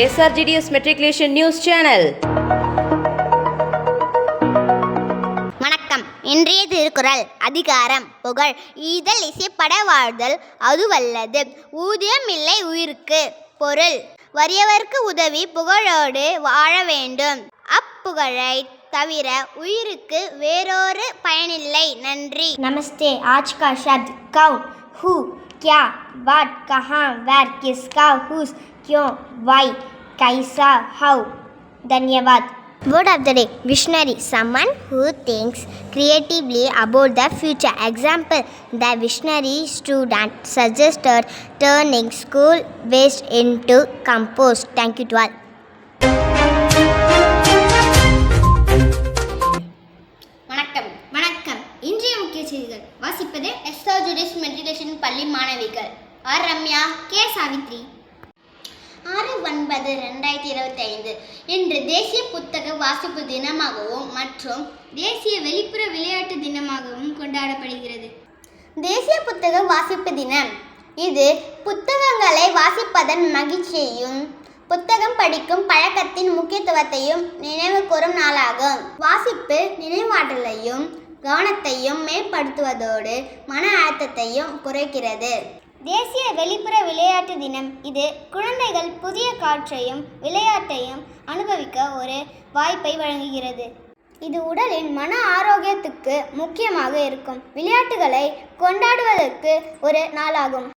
SRGDS Matriculation News Channel. வணக்கம். இன்றைய திருக்குறள் அதிகாரம் புகழ். ஈதல் இசைப்பட வாழ்தல் அதுவல்லது ஊதியம் இல்லை உயிருக்கு. பொருள்: வறியவர்க்கு உதவி புகழோடு வாழ வேண்டும். அப்புகழை தவிர உயிருக்கு வேறொரு பயனில்லை. நன்றி. नमस्ते. आज का शब्द कौन, हु, क्या, व्हाट, कहाँ, वेर, किसका, हुस, क्यों, वाई, कैसा, हाउ. धन्यवाद. Word of the day: visionary, someone who thinks creatively about the future. Example: the visionary student suggested turning school waste into compost. Thank you to all. வணக்கம். இன்றைய முக்கிய செய்திகள் வாசிப்பது SRGDS மெட்ரிகுலேஷன் பள்ளி மாணவிகள் ஆர் ரம்யா, கே சாவித்ரி. 6/9/2025 இன்று தேசிய புத்தக வாசிப்பு தினமாகவும் மற்றும் தேசிய வெளிப்புற விளையாட்டு தினமாகவும் கொண்டாடப்படுகிறது. தேசிய புத்தக வாசிப்பு தினம் இது புத்தகங்களை வாசிப்பதன் மகிழ்ச்சியையும் புத்தகம் படிக்கும் பழக்கத்தின் முக்கியத்துவத்தையும் நினைவு கூறும் நாளாகும். வாசிப்பு நினைவாற்றலையும் கவனத்தையும் மேம்படுத்துவதோடு மன அழுத்தத்தையும் குறைக்கிறது. தேசிய வெளிப்புற விளையாட்டு தினம் இது குழந்தைகள் புதிய காற்றையும் விளையாட்டையும் அனுபவிக்க ஒரு வாய்ப்பை வழங்குகிறது. இது உடலின் மன ஆரோக்கியத்துக்கு முக்கியமாக இருக்கும் விளையாட்டுகளை கொண்டாடுவதற்கு ஒரு நாளாகும்.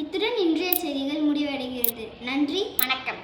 இத்துடன் இன்றைய செய்திகள் முடிவடைகிறது. நன்றி, வணக்கம்.